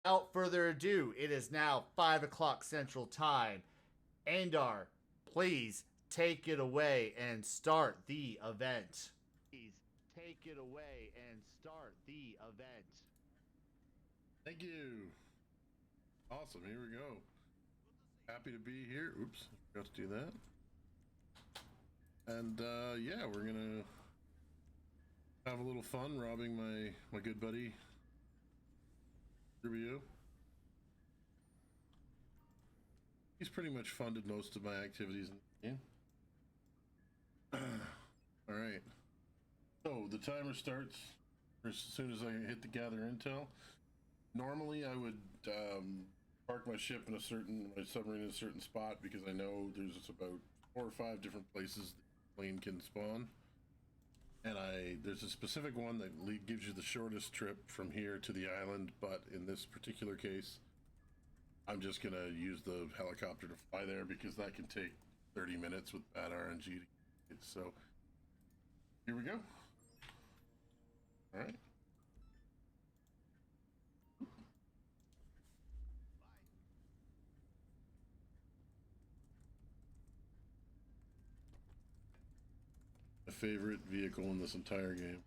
Without further ado, it is now 5 o'clock Central Time. Ayndar, please take it away and start the event. Please take it away and start the event. Thank you. Awesome. Here we go. Happy to be here. Oops, I forgot to do that. And yeah, we're gonna have a little fun robbing my good buddy Rubio. He's pretty much funded most of my activities in the game. All right. So the timer starts as soon as I hit the gather intel. Normally, I would park my ship in my submarine in a certain spot because I know there's about 4 or 5 different places the plane can spawn. And there's a specific one that gives you the shortest trip from here to the island, but in this particular case, I'm just gonna use the helicopter to fly there because that can take 30 minutes with bad RNG to get it. So here we go. All right. My favorite vehicle in this entire game.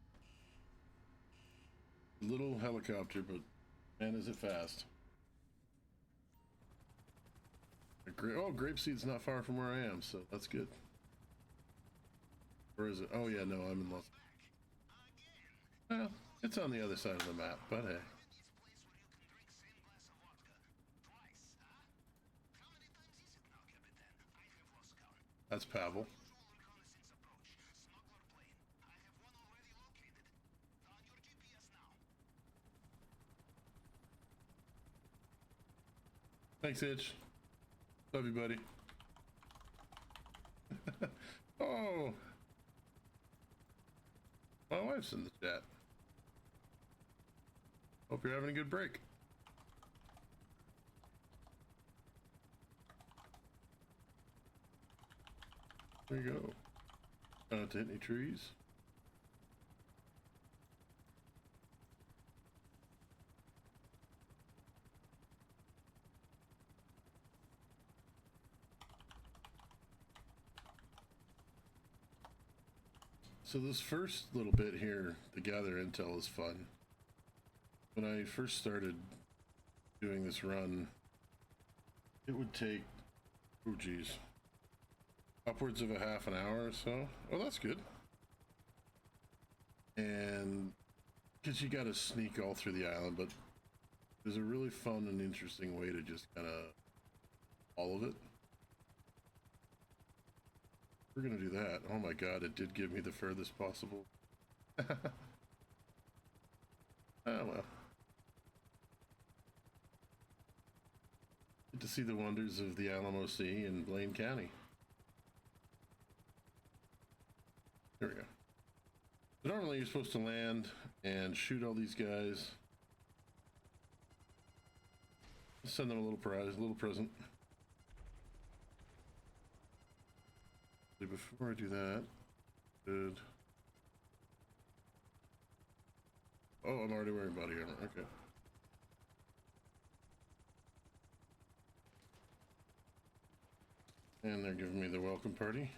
Little helicopter, but man, is it fast. Oh, Grapeseed's not far from where I am, so that's good. Where is it? Oh yeah, no, I'm in Los. Well, it's on the other side of the map, but hey. That's Pavel. Thanks, Itch. Love you, buddy. Oh, my wife's in the chat. Hope you're having a good break. There you go. Try not to hit any trees. So this first little bit here, the gather intel, is fun. When I first started doing this run, it would take, oh geez, upwards of a half an hour or so. Oh, that's good. And because you got to sneak all through the island, but there's a really fun and interesting way to just kind of all of it. We're gonna do that. Oh my god, it did give me the furthest possible. Oh well. Get to see the wonders of the Alamo Sea in Blaine County. Here we go. So normally you're supposed to land and shoot all these guys. Send them a little prize, a little present. Before I do that, good. Oh, I'm already wearing body armor. Okay. And they're giving me the welcome party.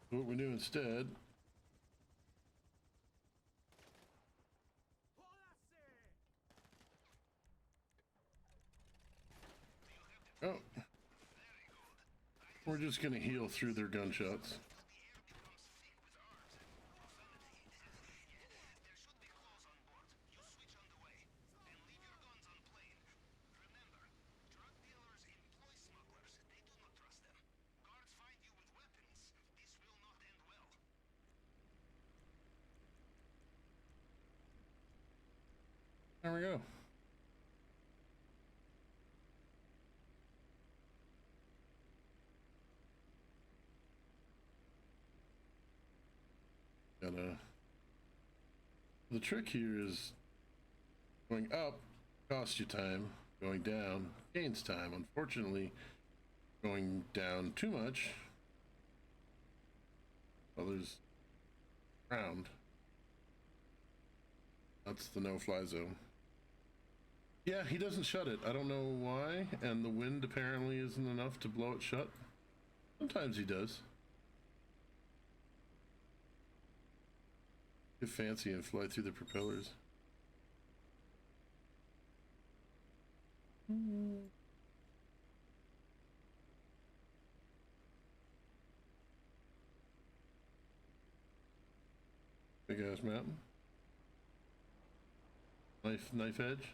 So what we do instead. Oh. We're just gonna heal through their gunshots. There we go. Gotta. The trick here is going up costs you time, going down gains time. Unfortunately, going down too much, well, there's ground. That's the no-fly zone. Yeah, he doesn't shut it. I don't know why, and the wind apparently isn't enough to blow it shut. Sometimes he does. Get fancy and fly through the propellers. Big ass mountain. Knife edge.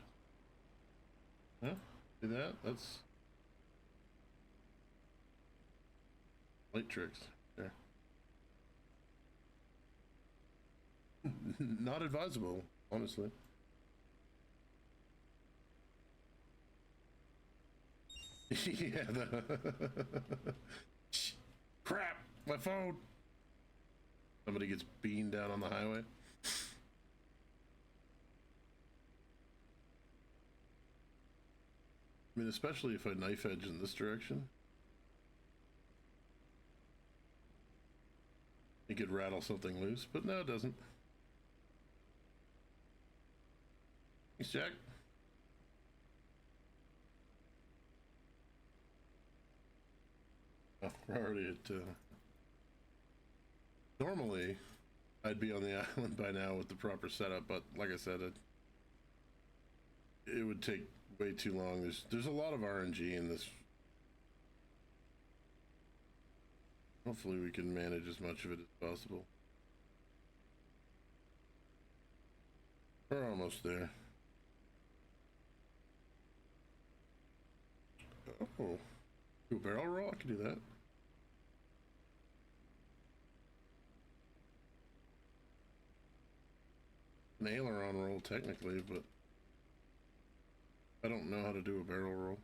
Huh? See that? That's light tricks. There. Not advisable, honestly. Yeah. Crap! My phone. Somebody gets beamed down on the highway. I mean, especially if I knife edge in this direction. It could rattle something loose, but no, it doesn't. Thanks, Jack. Oh, we're already at, normally, I'd be on the island by now with the proper setup, but like I said, it would take way too long. There's a lot of RNG in this. Hopefully we can manage as much of it as possible. We're almost there. Oh, do a barrel roll? I can do that. An aileron roll technically, but I don't know how to do a barrel roll.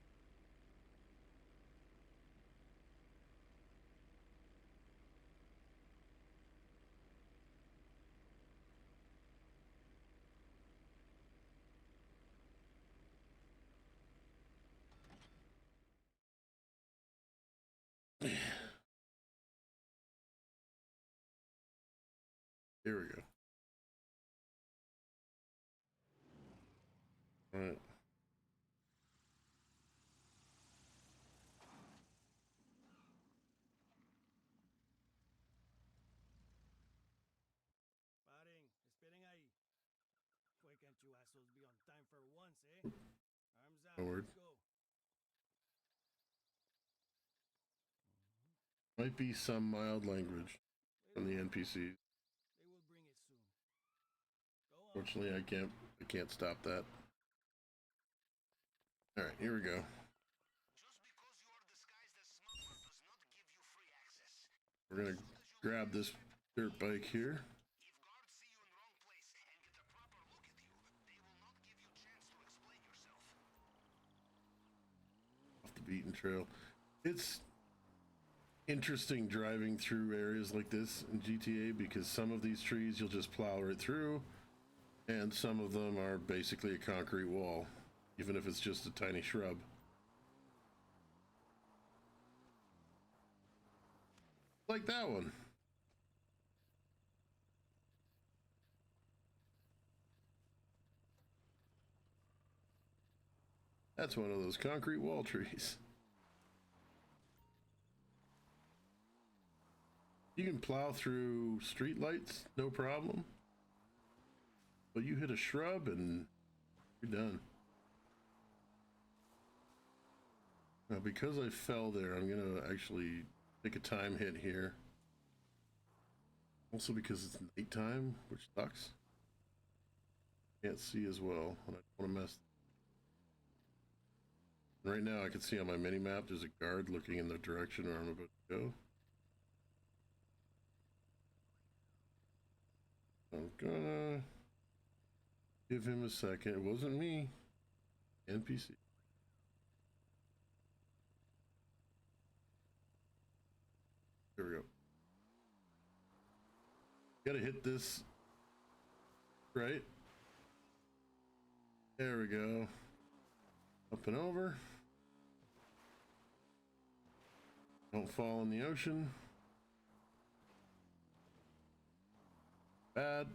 Here we go. All right. Paren, esperen ahí. Why can't you assholes be on time for once, eh? Arms out, Forward. let's go. Might be some mild language from the NPCs. They will bring it soon. Go on. Fortunately, I can't stop that. All right, here we go. Just because you are disguised as smuggler does not give you free access. We're gonna grab this dirt bike here. If guards see you in wrong place and get a proper look at you, they will not give you chance to explain yourself. Off the beaten trail. It's interesting driving through areas like this in GTA because some of these trees you'll just plow right through, and some of them are basically a concrete wall, even if it's just a tiny shrub. Like that one. That's one of those concrete wall trees. You can plow through streetlights, no problem. But you hit a shrub and you're done. Now, because I fell there, I'm gonna actually take a time hit here. Also because it's nighttime, which sucks. Can't see as well, and I don't want to mess. Right now I can see on my mini-map there's a guard looking in the direction where I'm about to go. I'm gonna give him a second. It wasn't me. NPC. Here we go. Gotta hit this. Right? There we go. Up and over. Don't fall in the ocean. Bad.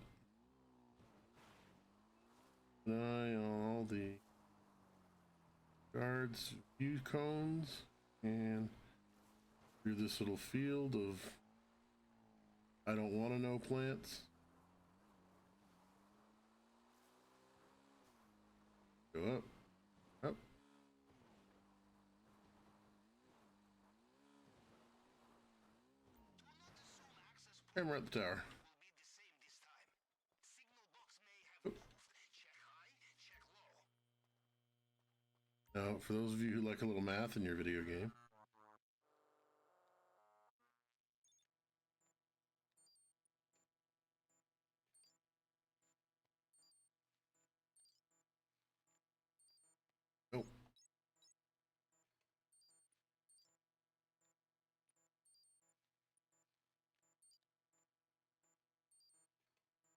an eye on all the guards' view cones and through this little field of I don't want to know plants. Go up, up. And we're at the tower. Will be the same this time. Signal box may have moved. Check high, check low. Now, for those of you who like a little math in your video game, oh,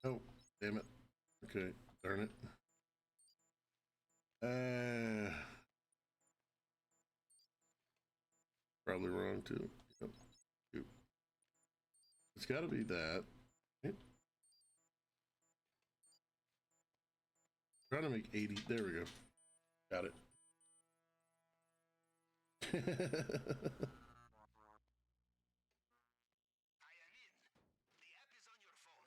oh, damn it. Okay, darn it. Probably wrong too. Yep. Yep. It's got to be that. Right? Trying to make 80. There we go. Got it. I am in. The app is on your phone.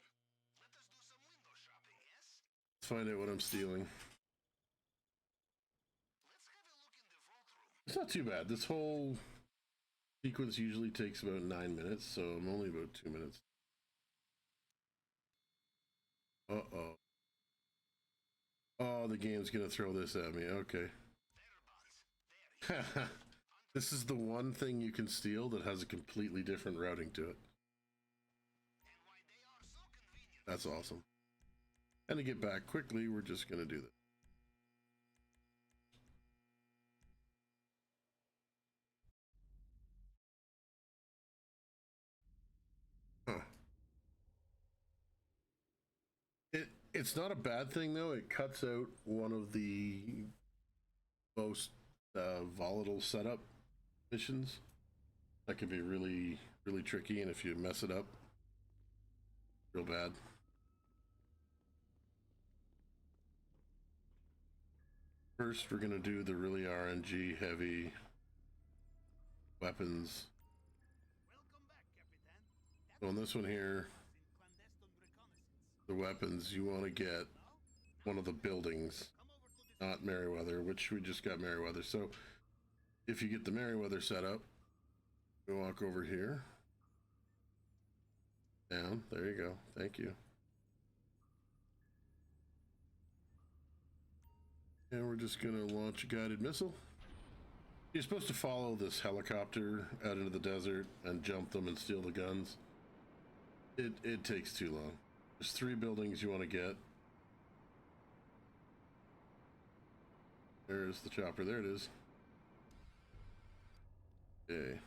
Let us do some window shopping, yes? Let's find out what I'm stealing. Let's have a look in the vault room. It's not too bad. This whole sequence usually takes about 9 minutes, so I'm only about 2 minutes. Uh-oh. Oh, the game's gonna throw this at me. Okay. There, Buns. There. This is the one thing you can steal that has a completely different routing to it. And why they are so convenient. That's awesome. And to get back quickly, we're just gonna do this. Huh. It's not a bad thing though. It cuts out one of the most volatile setup missions. That can be really, really tricky, and if you mess it up, real bad. First, we're gonna do the really RNG heavy weapons. Welcome back, Capitan. So on this one here, In clandestine reconnaissance. the weapons, you want to get one of the buildings, Come over to this. not Merryweather, which we just got Merryweather. So if you get the Merryweather setup, we walk over here. Down, there you go. Thank you. And we're just gonna launch a guided missile. You're supposed to follow this helicopter out into the desert and jump them and steal the guns. It takes too long. There's 3 buildings you want to get. There's the chopper. There it is. Okay.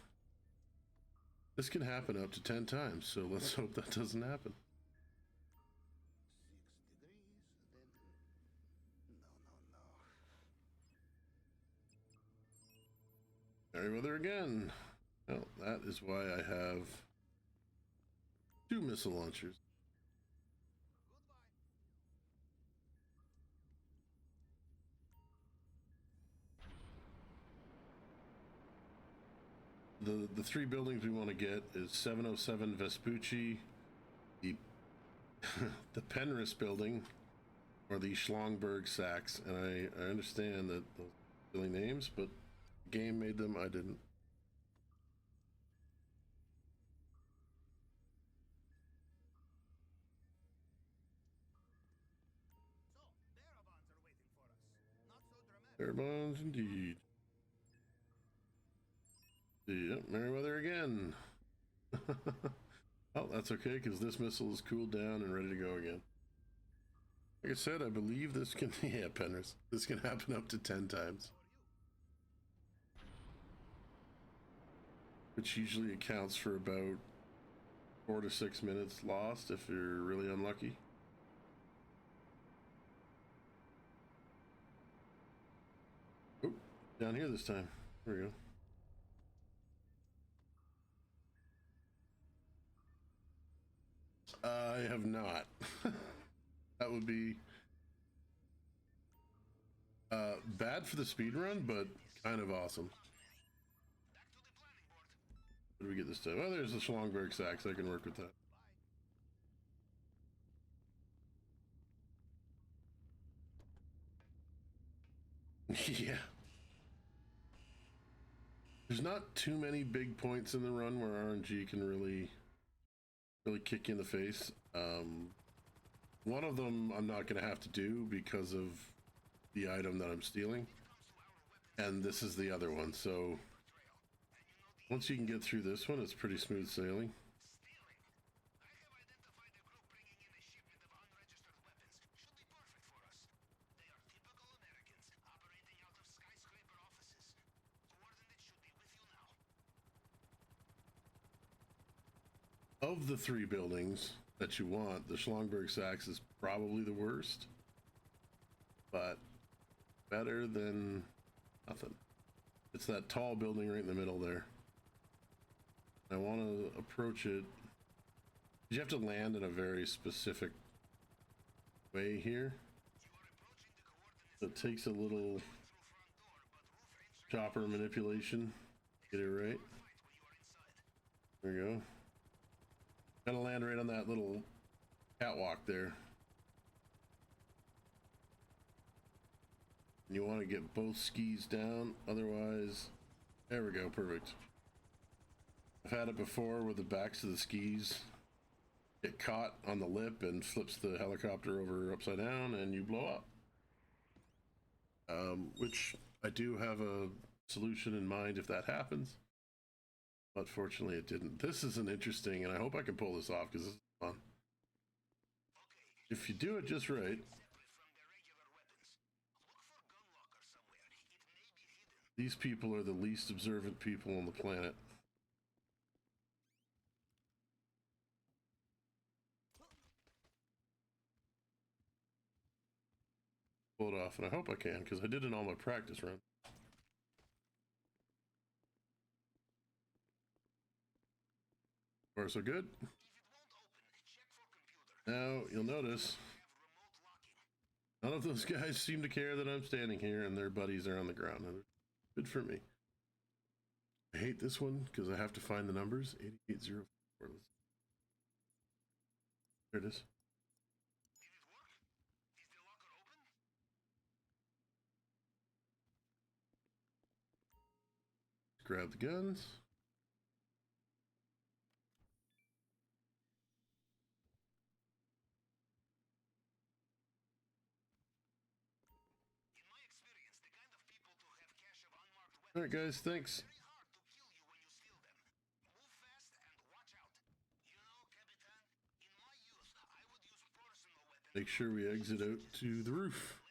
This can happen up to 10 times, so let's hope that doesn't happen. 6 degrees, then... No. Merryweather again. Well, that is why I have 2 missile launchers. The 3 buildings we want to get is 707 Vespucci, the the Penrith building, or the Schlongberg Sachs. And I understand that those are silly names, but the game made them. I didn't. So, Darabons are waiting for us. Not so dramatic. Barebones indeed. Yep, Merryweather again. Oh, that's okay, because this missile is cooled down and ready to go again. Like I said, I believe this can... Yeah, Penrith. This can happen up to 10 times. Which usually accounts for about 4 to 6 minutes lost if you're really unlucky. Oh, down here this time. There we go. I have not. That would be bad for the speed run, but kind of awesome. What do we get this time? Oh, there's the Schlongberg sacks. I can work with that. Yeah. There's not too many big points in the run where RNG can really kick you in the face. One of them I'm not going to have to do because of the item that I'm stealing. And this is the other one. So once you can get through this one, it's pretty smooth sailing. Of the three buildings that you want, the Schlongberg Sachs is probably the worst, but better than nothing. It's that tall building right in the middle there. I want to approach it. You have to land in a very specific way here. So it takes a little chopper manipulation to get it right. There you go. Gotta land right on that little catwalk there. And you want to get both skis down, otherwise, there we go, perfect. I've had it before where the backs of the skis get caught on the lip and flips the helicopter over upside down and you blow up. Which I do have a solution in mind if that happens. But fortunately it didn't. This is an interesting, and I hope I can pull this off because this is fun. If you do it just right. These people are the least observant people on the planet. Pull it off, and I hope I can because I did it in all my practice runs. Far so good. Now you'll notice none of those guys seem to care that I'm standing here and their buddies are on the ground. Good for me. I hate this one because I have to find the numbers. 8804. There it is. Grab the guns. All right, guys, thanks. Make sure we exit out to the roof.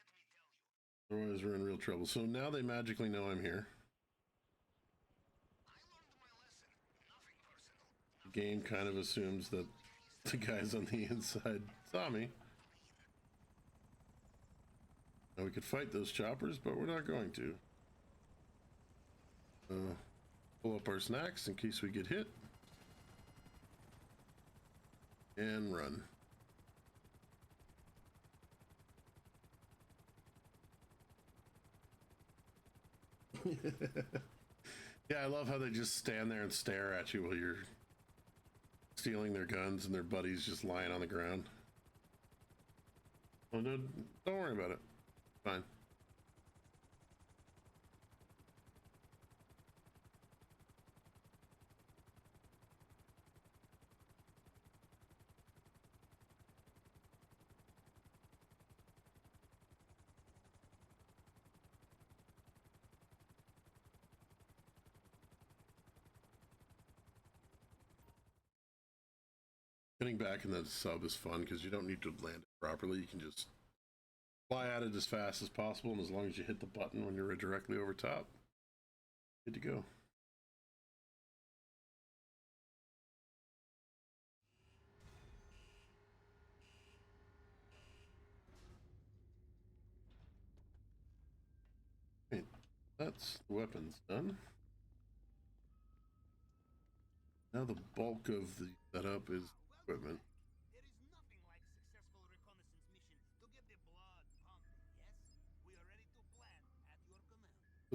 Otherwise, we're in real trouble. So now they magically know I'm here. The game kind of assumes that the guys on the inside saw me. Now we could fight those choppers, but we're not going to. Pull up our snacks in case we get hit. And run. Yeah, I love how they just stand there and stare at you while you're stealing their guns and their buddies just lying on the ground. Oh, no, don't worry about it. Fine. Getting back in the sub is fun because you don't need to land it properly. You can just fly at it as fast as possible, and as long as you hit the button when you're directly over top, good to go. Right, that's the weapons done. Now the bulk of the setup is equipment. There is nothing like a successful reconnaissance mission to get the blood pumping, yes? We are ready to plan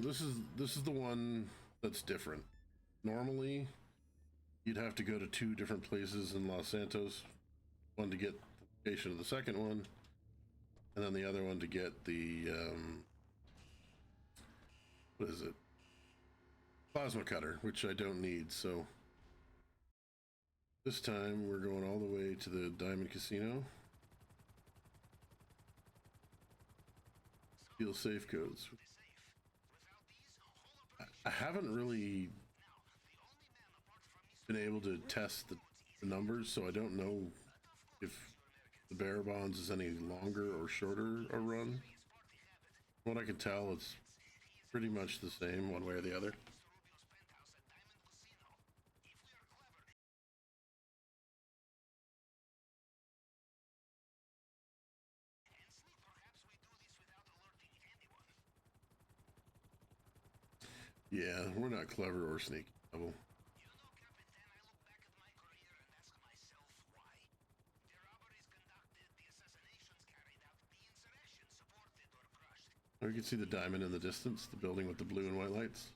So this is the one that's different. Normally, you'd have to go to two different places in Los Santos, one to get the location of the second one, and then the other one to get the what is it? Plasma cutter, which I don't need. So this time we're going all the way to the Diamond Casino. Steal safe codes. I haven't really been able to test the numbers, so I don't know if the bearer bonds is any longer or shorter a run. From what I can tell, it's pretty much the same one way or the other. Yeah, we're not clever or sneaky. Double. Oh, you can see the diamond in the distance, the building with the blue and white lights.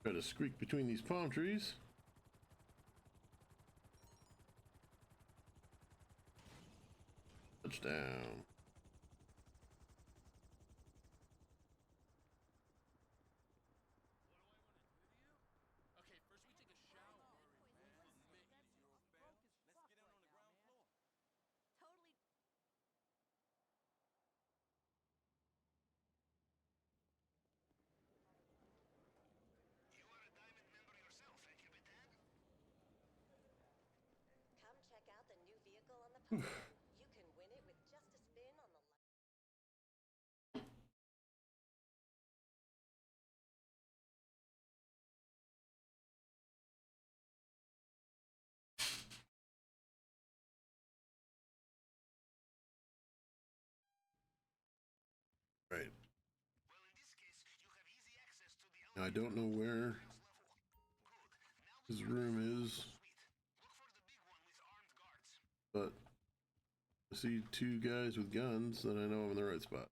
Try to squeak between these palm trees. Touchdown. Come check out the new vehicle on the podium. You can win it with just a spin on the Right. Now, I don't know where his room is, but I see two guys with guns, and I know I'm in the right spot.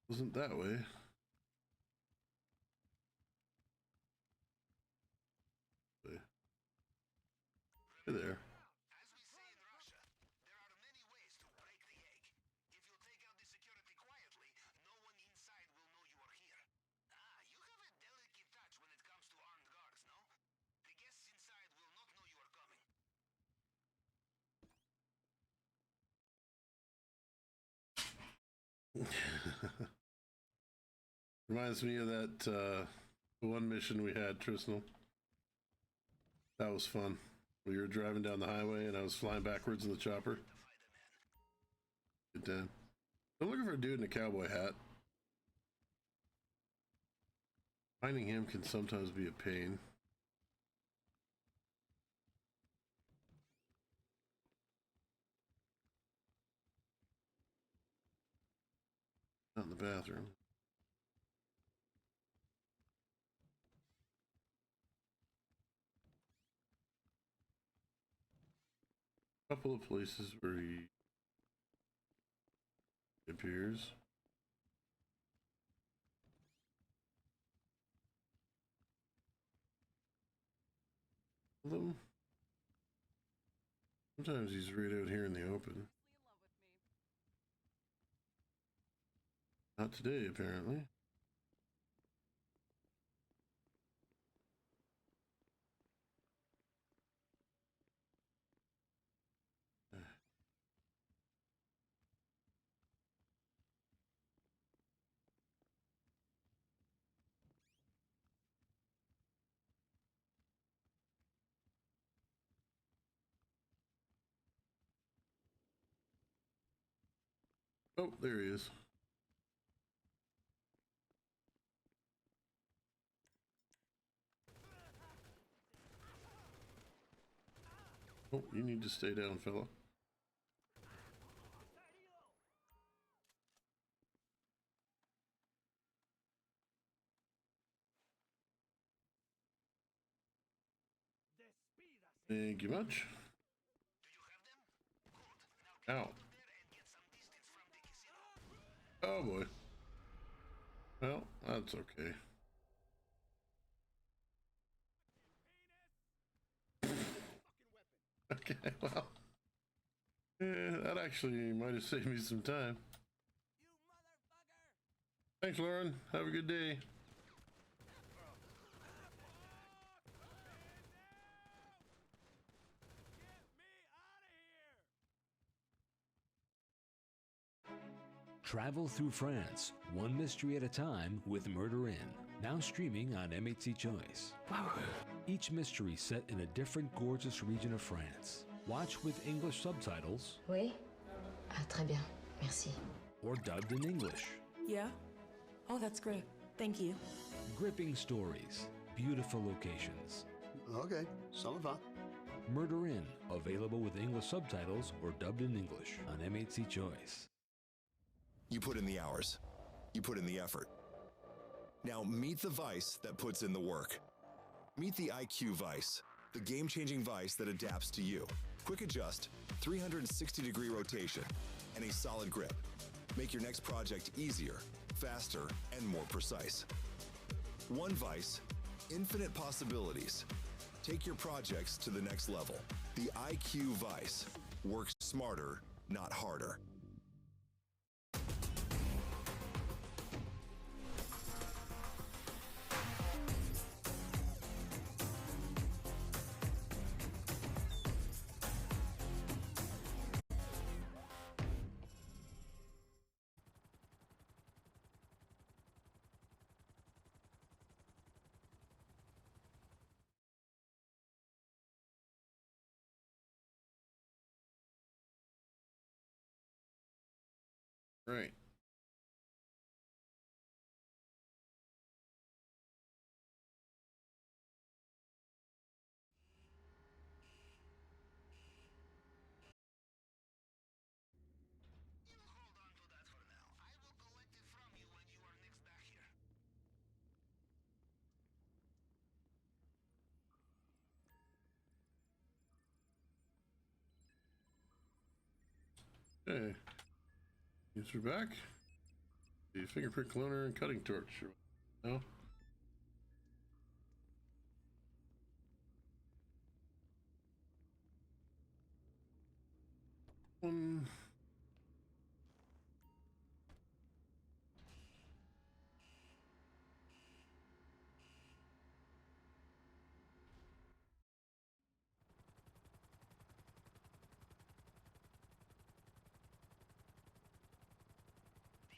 Wasn't that way. Hey there. As we say in Russia, there are many ways to break the egg. If you take out the security quietly, no one inside will know you are here. Ah, you have a delicate touch when it comes to armed guards, no? The guests inside will not know you are coming. Reminds me of that one mission we had, Tristan. That was fun. We were driving down the highway and I was flying backwards in the chopper. Good time. I'm looking for a dude in a cowboy hat. Finding him can sometimes be a pain. Not in the bathroom. Couple of places where he appears. Them. Sometimes he's right out here in the open. Not today, apparently. Oh, there he is. Oh, you need to stay down, fella. Despídase. Thank you much. Ow. Oh boy. Well, that's okay. Okay, well. Yeah, that actually might have saved me some time. You motherfucker! Thanks, Lauren. Have a good day. Travel through France, one mystery at a time with Murder In, now streaming on MHC Choice. Each mystery set in a different gorgeous region of France. Watch with English subtitles Oui? Ah, très bien. Merci. or dubbed in English. Yeah? Oh, that's great. Thank you. Gripping stories, beautiful locations. Ok, ça me va. Murder In, available with English subtitles or dubbed in English on MHC Choice. You put in the hours. You put in the effort. Now meet the Vice that puts in the work. Meet the IQ Vice, the game-changing Vice that adapts to you. Quick adjust, 360-degree rotation, and a solid grip. Make your next project easier, faster, and more precise. One Vice, infinite possibilities. Take your projects to the next level. The IQ Vice works smarter, not harder. Right. Hold on to that for now. I will collect it from you when you are next back here. Okay. Yes, we're back. The fingerprint cloner and cutting torch. No? One.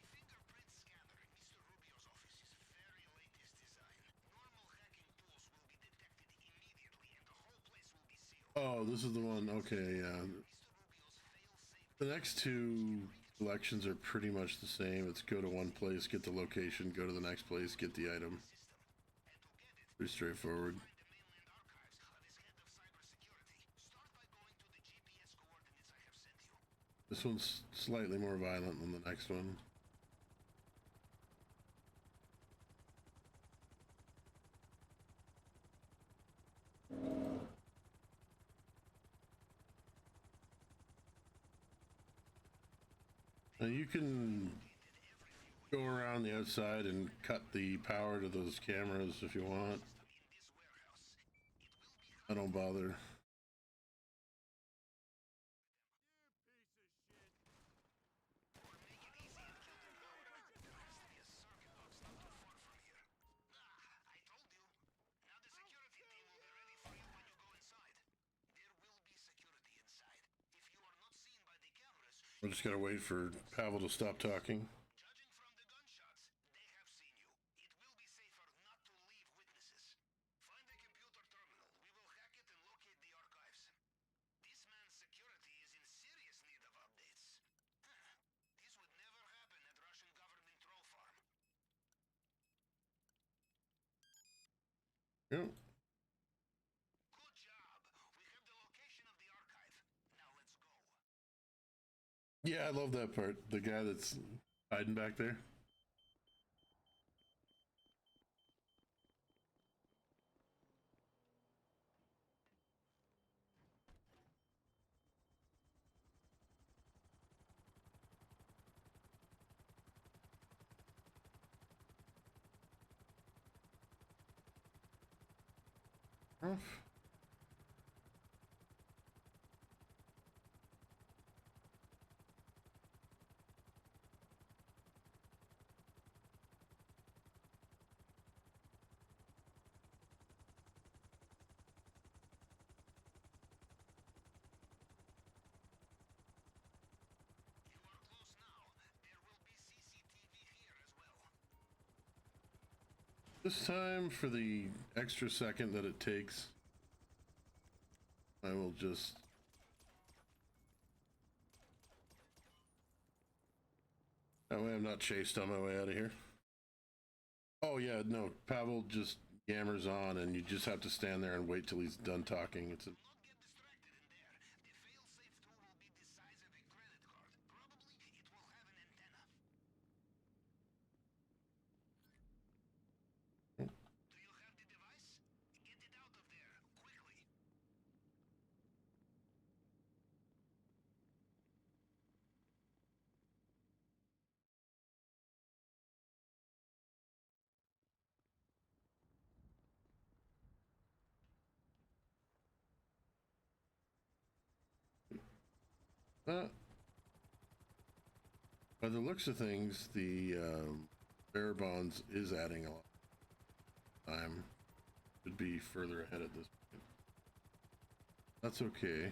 The fingerprint scanner in Mr. Rubio's office is very latest design. Normal hacking tools will be detected immediately and the whole place will be sealed. Oh, this is the one. Okay, yeah. Mr. Rubio's fail-safe The next two selections are pretty much the same. It's go to one place, get the location, go to the next place, get the item. system. And to get it, Pretty straightforward. find the mainland archives of his head of cybersecurity. Start by going to the GPS coordinates I have sent you. This one's slightly more violent than the next one. Now you can go around the outside and cut the power to those cameras if you want. In this warehouse, it will be I don't bother. or make it easy and kill them all. There has to be a circuit box not too far from here. I told you. Now the security team will be ready for you when you go inside. There will be security inside. If you are not seen by the cameras, We're just gotta wait for Pavel to stop talking. judging from the gunshots, they have seen you. It will be safer not to leave witnesses. Find a computer terminal. We will hack it and locate the archives. This man's security is in serious need of updates. This would never happen at Russian government troll farm. Yeah. Good job. We have the location of the archive. Yeah, I love that part. The guy that's hiding back there. This time, for the extra second that it takes, I will just... That way I'm not chased on my way out of here. Oh yeah, no, Pavel just yammers on and you just have to stand there and wait till he's done talking. It's a... By the looks of things, the bearer bonds is adding a lot of time. Should be further ahead at this point. That's okay.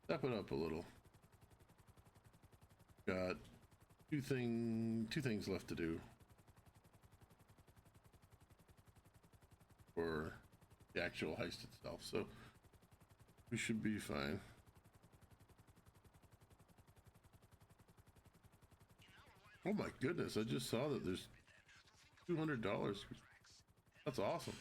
Step it up a little. Got two things left to do for the actual heist itself, so we should be fine. Oh my goodness, I just saw that there's $200. That's awesome.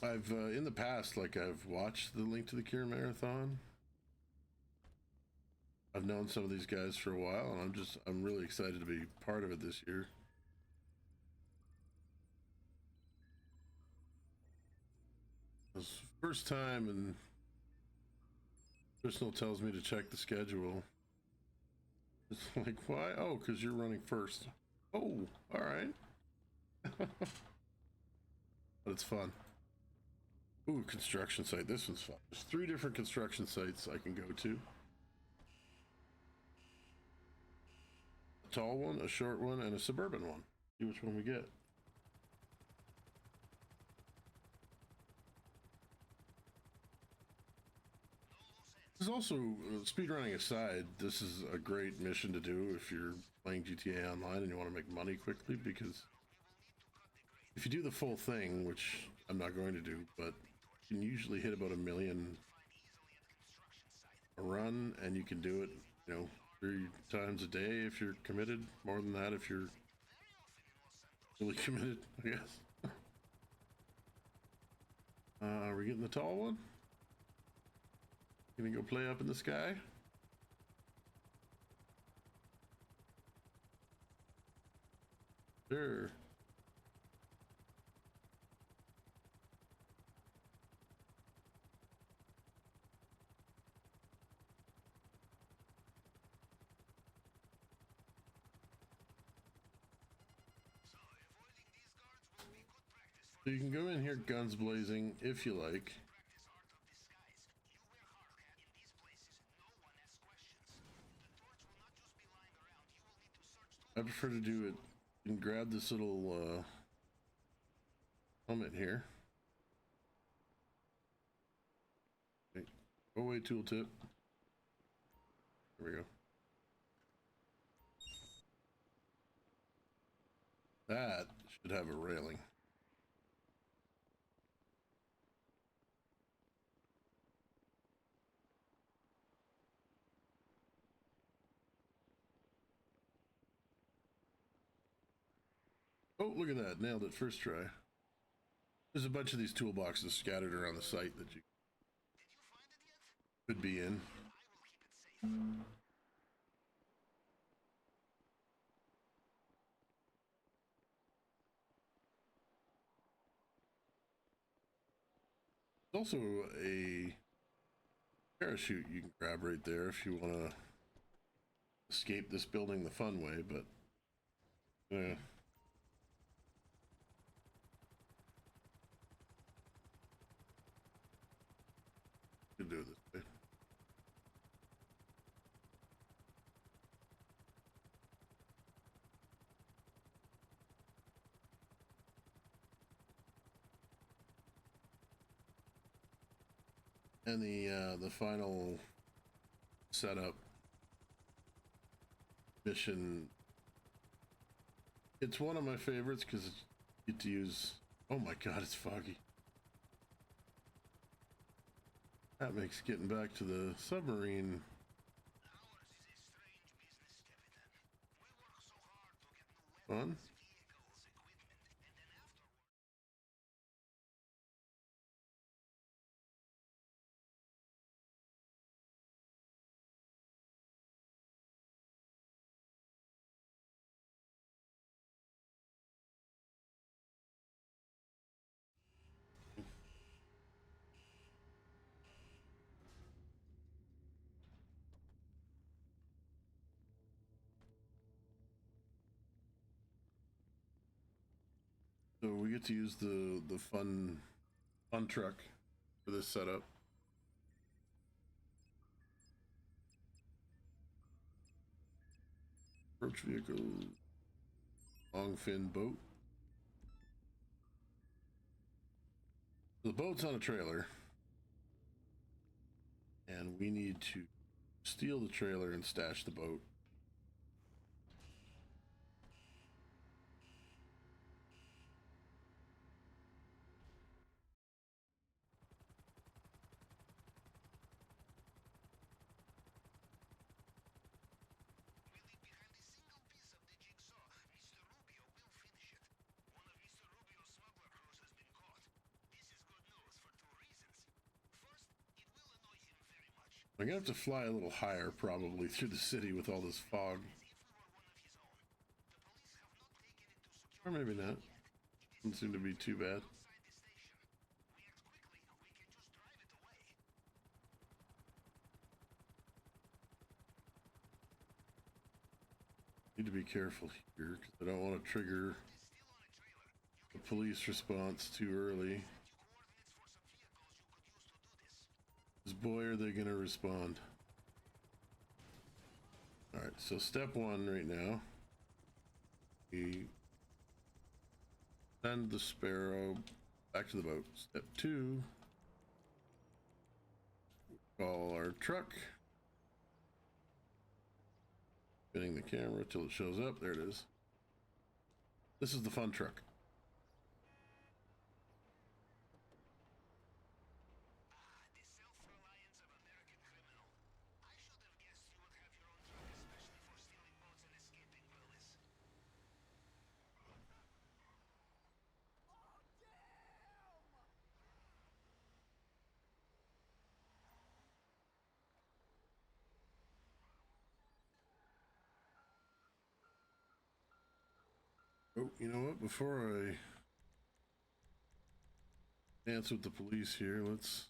I've in the past, like, I've watched the Link to the Cure marathon. I've known some of these guys for a while, and I'm really excited to be part of it this year. It was first time, and Personal tells me to check the schedule. It's like, why? Oh, because you're running first. Oh, all right. But it's fun. Ooh, construction site. This one's fun. There's 3 different construction sites I can go to. A tall one, a short one, and a suburban one. See which one we get. This is also, speedrunning aside, this is a great mission to do if you're playing GTA Online and you want to make money quickly, because if you do the full thing, which I'm not going to do, but you can usually hit about $1 million a run, and you can do it, you know, 3 times a day if you're committed. More than that if you're really committed, I guess. Are we getting the tall one? Gonna go play up in the sky? Sure. So you can go in here guns blazing if you like. I prefer to do it and grab this little comment here. Okay. Go away, tooltip. There we go. That should have a railing. Oh, look at that. Nailed it first try. There's a bunch of these toolboxes scattered around the site that you could be in. There's also a parachute you can grab right there if you want to escape this building the fun way, but yeah. Could do it this way. And the final setup mission, it's one of my favorites because you get to use, oh my god, it's foggy. That makes getting back to the submarine fun. So we get to use the fun truck for this setup. Approach vehicle, long fin boat. The boat's on a trailer, and we need to steal the trailer and stash the boat. I'm gonna have to fly a little higher probably through the city with all this fog. Or maybe not. Doesn't seem to be too bad. Need to be careful here because I don't want to trigger the police response too early. Because boy, are they gonna respond. Alright, so step one right now. We send the Sparrow back to the boat. Step two. Call our truck. Spinning the camera till it shows up. There it is. This is the fun truck. Oh, you know what? Before I dance with the police here, let's...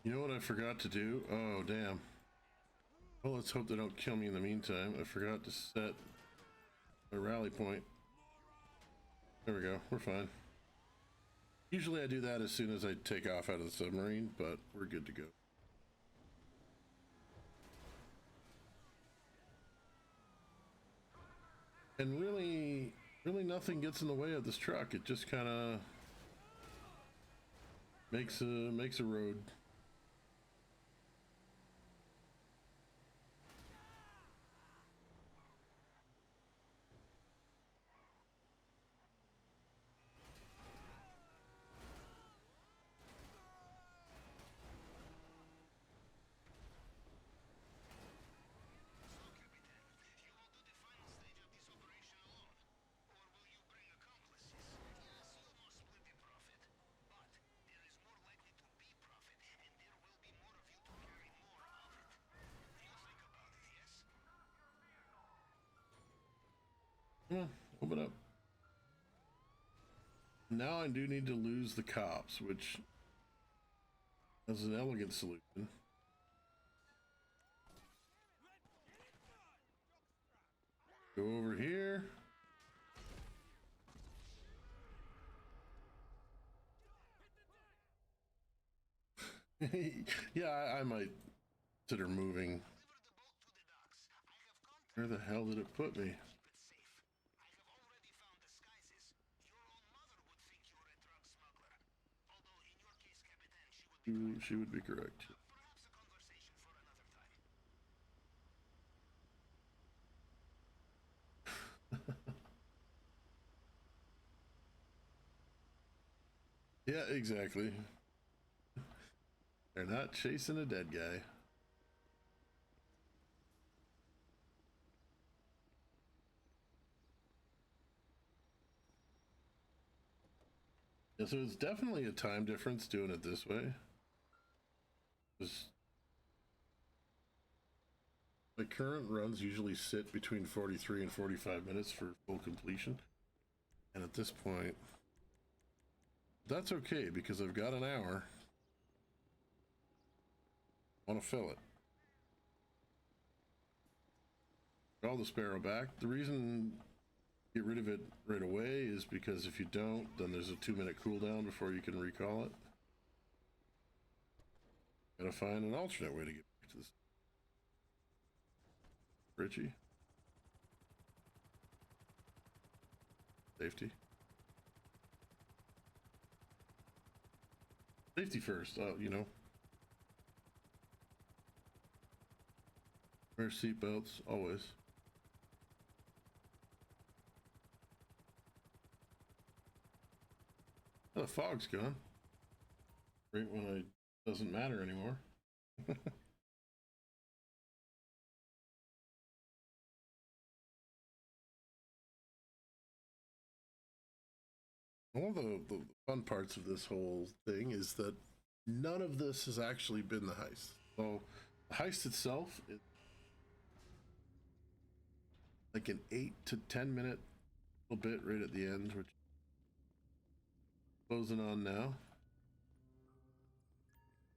You know what I forgot to do? Oh, damn. Well, let's hope they don't kill me in the meantime. I forgot to set a rally point. There we go. We're fine. Usually I do that as soon as I take off out of the submarine, but we're good to go. And really nothing gets in the way of this truck. It just kind of makes a road. Come on, open up. Now I do need to lose the cops, which is an elegant solution. Go over here. Yeah, I might consider moving. Where the hell did it put me? She would be correct. Yeah, exactly. They're not chasing a dead guy. Yeah, so it's definitely a time difference doing it this way. My current runs usually sit between 43 and 45 minutes for full completion. And at this point, that's okay because I've got an hour. I want to fill it. Call the Sparrow back. The reason get rid of it right away is because if you don't, then there's a 2-minute cooldown before you can recall it. Gotta find an alternate way to get back to this. Richie. Safety. Safety first, you know. Wear seatbelts, always. Oh, the fog's gone. Right when it doesn't matter anymore. One of the fun parts of this whole thing is that none of this has actually been the heist. So the heist itself is like an 8 to 10 minute little bit right at the end, which is closing on now.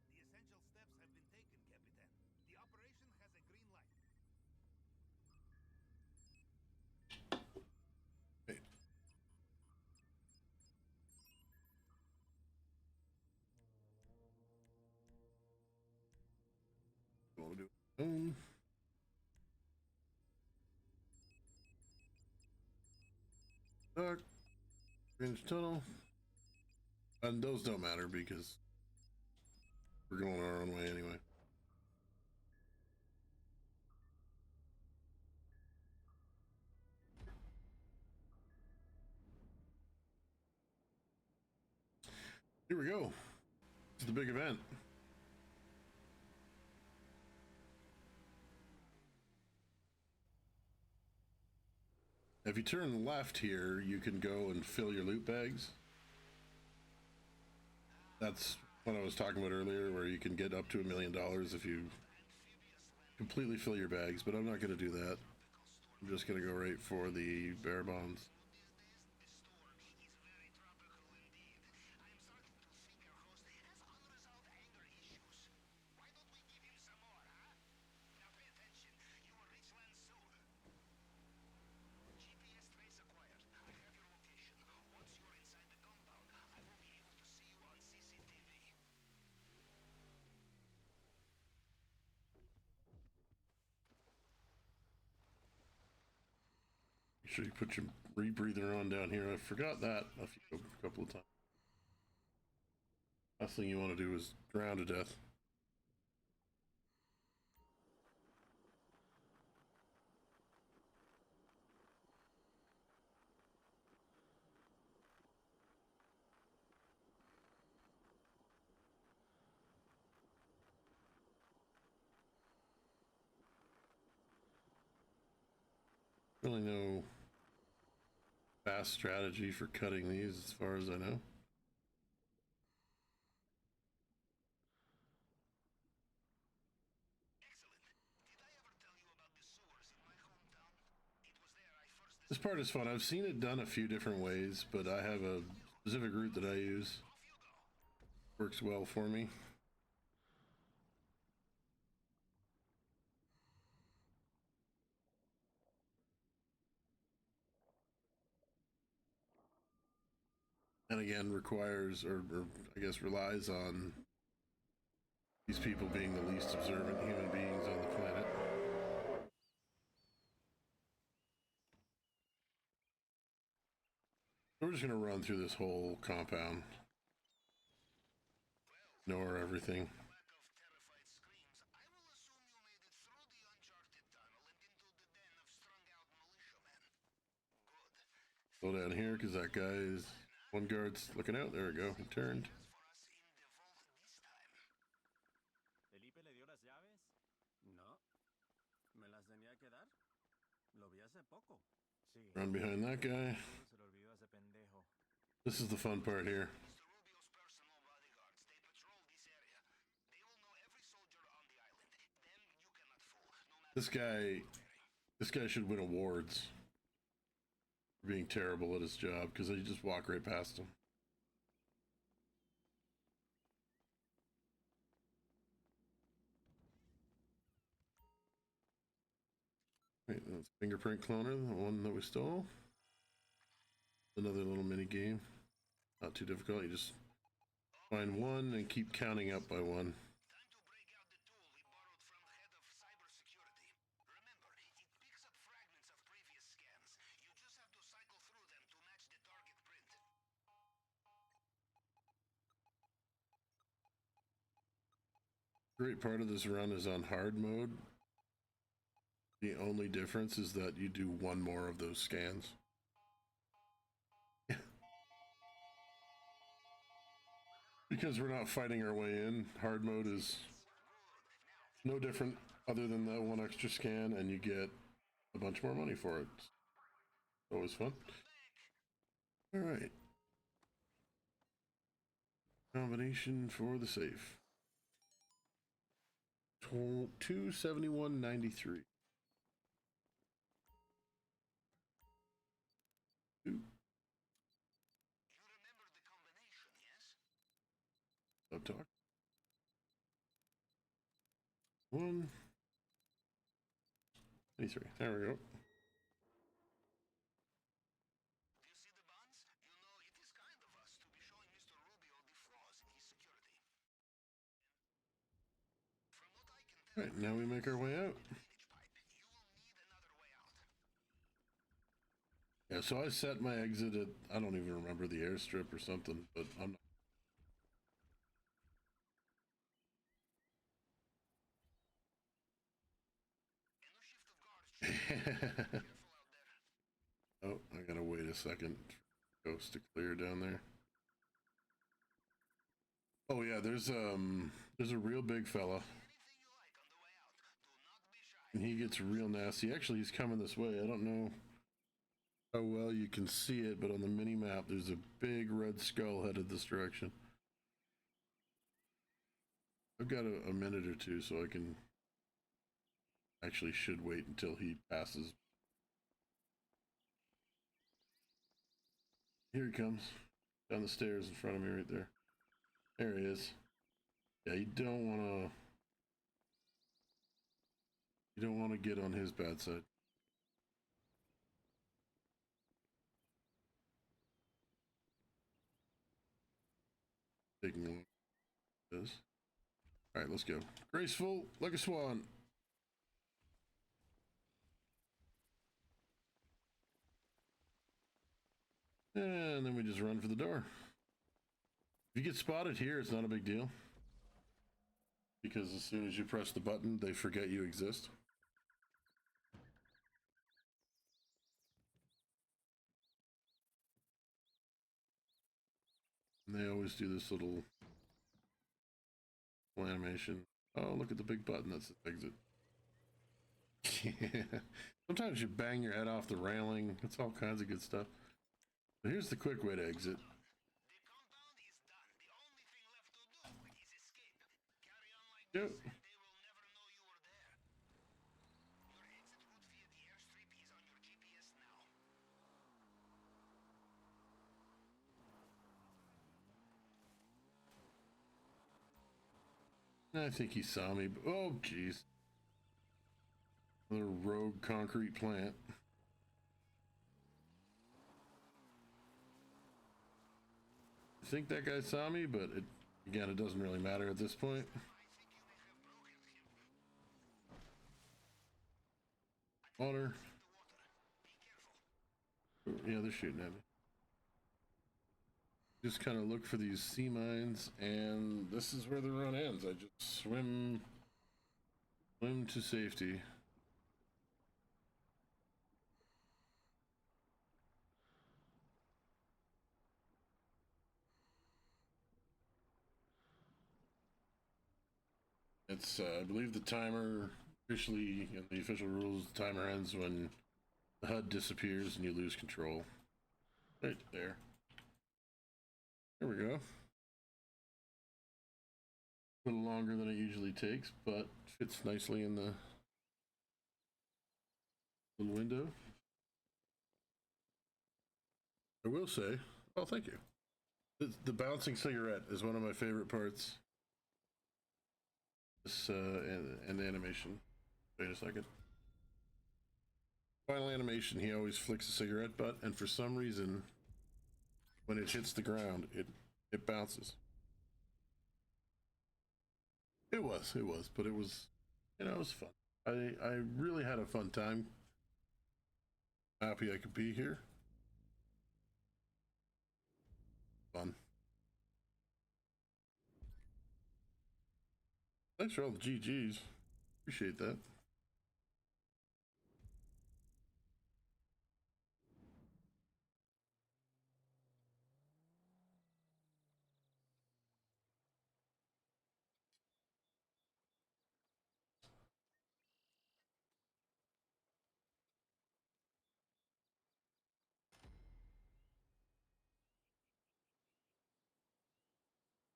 The essential steps have been taken, Capitan. The operation has a green light. Hey. Want to do it? Dark. Range tunnel. And those don't matter because we're going our own way anyway. Here we go. It's the big event. If you turn left here, you can go and fill your loot bags. That's what I was talking about earlier, where you can get up to $1 million if you completely fill your bags, but I'm not going to do that. I'm just going to go right for the bear bonds. Make sure you put your rebreather on down here. I forgot that a couple of times. Last thing you want to do is drown to death. Really no fast strategy for cutting these as far as I know. This part is fun. I've seen it done a few different ways, but I have a specific route that I use. Works well for me. And again, requires, or I guess relies on these people being the least observant human beings on the planet. We're just going to run through this whole compound. Ignore everything. Go down here because that guy is... One guard's looking out. There we go. He turned. ¿Felipe le dio las llaves? No. ¿Me las tenía que dar? Lo vi hace poco. Sí. Run behind that guy. Se lo olvidó ese pendejo. This is the fun part here. This guy should win awards for being terrible at his job because they just walk right past him. Wait, that's fingerprint cloner, the one that we stole. Another little mini game. Not too difficult. You just find one and keep counting up by one. Great part of this run is on hard mode. The only difference is that you do one more of those scans. Because we're not fighting our way in, hard mode is no different other than that one extra scan, and you get a bunch more money for it. Always fun. All right. Combination for the safe. 271.93. Stop talk. 193. There we go. All right, now we make our way out. Yeah, so I set my exit at, I don't even remember, the airstrip or something, but I'm not. Oh, I gotta wait a second for Ghost to clear down there. Oh yeah, there's a real big fella. And he gets real nasty. Actually, he's coming this way. I don't know how well you can see it, but on the mini map, there's a big red skull headed this direction. I've got a minute or two, so I can actually should wait until he passes. Here he comes, down the stairs in front of me right there. There he is. Yeah, you don't want to get on his bad side. Taking long. This. All right, let's go. Graceful like a swan. And then we just run for the door. If you get spotted here, it's not a big deal. Because as soon as you press the button, they forget you exist. And they always do this little animation. Oh, look at the big button. That's the exit. Yeah. Sometimes you bang your head off the railing. It's all kinds of good stuff. But here's the quick way to exit. Yep. I think he saw me. Oh, jeez. Another rogue concrete plant. I think that guy saw me, but again, it doesn't really matter at this point. Water. Oh, yeah, they're shooting at me. Just kind of look for these sea mines, and this is where the run ends. I just swim to safety. It's, I believe the timer officially, in the official rules, the timer ends when the HUD disappears and you lose control. Right there. There we go. A little longer than it usually takes, but fits nicely in the little window. I will say, oh, thank you. The bouncing cigarette is one of my favorite parts. This and the animation. Wait a second. Final animation, he always flicks a cigarette butt, and for some reason, when it hits the ground, it bounces. It was, but it was, you know, it was fun. I really had a fun time. Happy I could be here. Fun. Thanks for all the GGs. Appreciate that.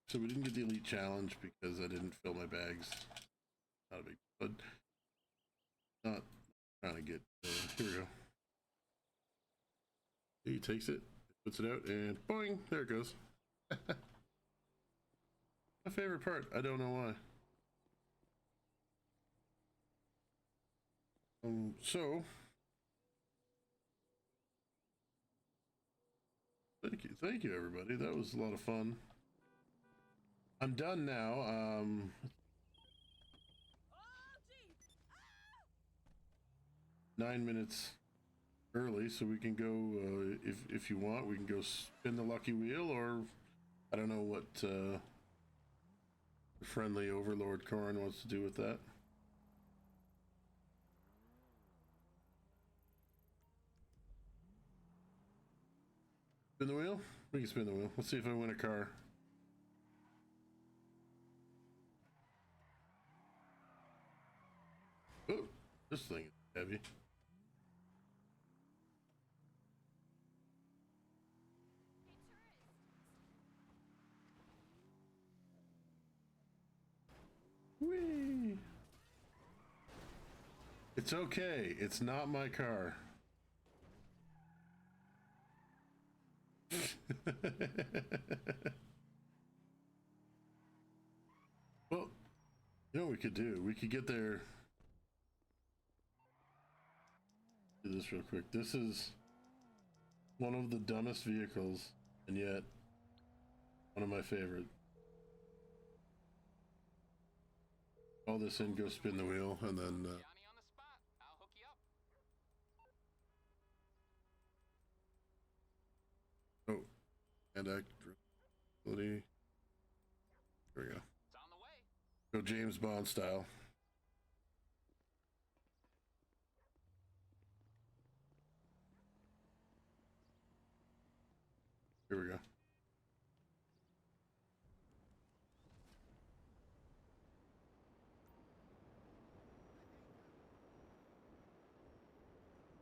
So we didn't get the elite challenge because I didn't fill my bags. Not a big, but not trying to get. Here we go. He takes it, puts it out, and boing! There it goes. My favorite part. I don't know why. So thank you, everybody. That was a lot of fun. I'm done now. 9 minutes early, so we can go. If you want, we can go spin the lucky wheel, or I don't know what the friendly Overlord Corrin wants to do with that. Spin the wheel? We can spin the wheel. Let's see if I win a car. Oh, this thing is heavy. Whee! It's okay. It's not my car. Well, you know what we could do? We could get there. Do this real quick. This is one of the dumbest vehicles, and yet one of my favorite. All this in, go spin the wheel, and then And ability. There we go. It's on the way. Go James Bond style. Here we go.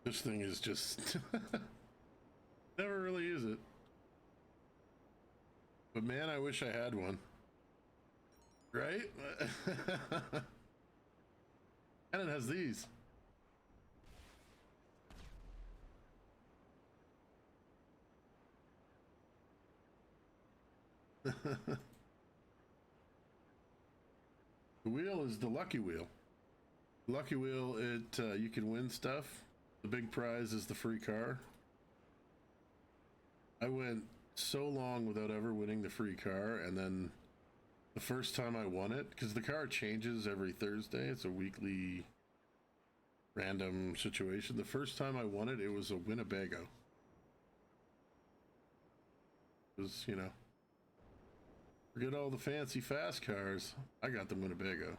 This thing is just never really use it. But man, I wish I had one. Right? And it has these. The wheel is the lucky wheel. Lucky wheel, it you can win stuff. The big prize is the free car. I went so long without ever winning the free car, and then the first time I won it, because the car changes every Thursday, it's a weekly random situation. The first time I won it, it was a Winnebago. It was, you know, forget all the fancy fast cars. I got the Winnebago.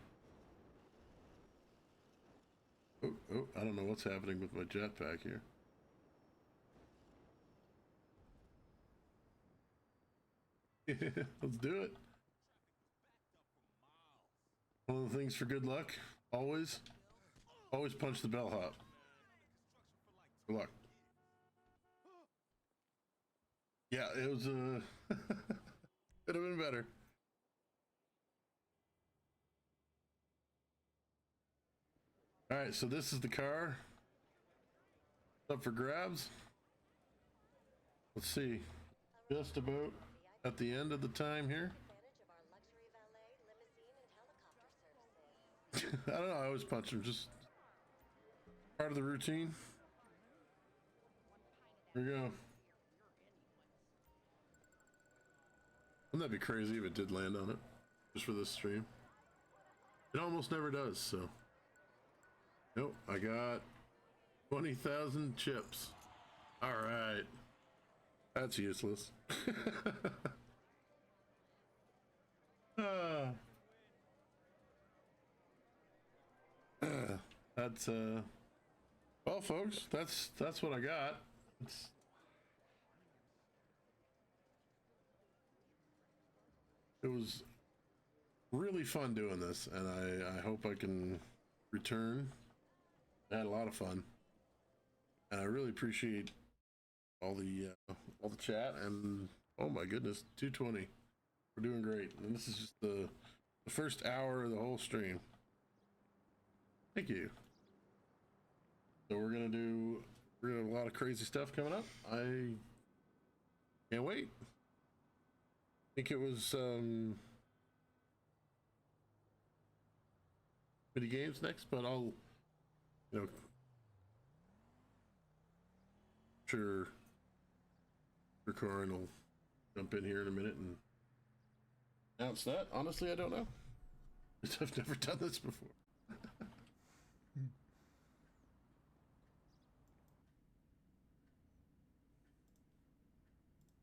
Oh, I don't know what's happening with my jetpack here. Let's do it. One of the things for good luck, always punch the bellhop. Good luck. Yeah, it was could have been better. All right, so this is the car. Up for grabs. Let's see. Just about at the end of the time here. I don't know, I always punch him, just part of the routine. Here we go. Wouldn't that be crazy if it did land on it? Just for this stream. It almost never does, so. Nope, I got 20,000 chips. Alright. That's useless. That's well folks, that's what I got. It was really fun doing this, and I hope I can return. I had a lot of fun, and I really appreciate all the chat. And oh my goodness, 220, we're doing great. And this is just the first hour of the whole stream. Thank you. So we're gonna have a lot of crazy stuff coming up. I can't wait. I think it was mini games next, but I'll, you know, sure Corin will jump in here in a minute and announce that. Honestly, I don't know. I've never done this before.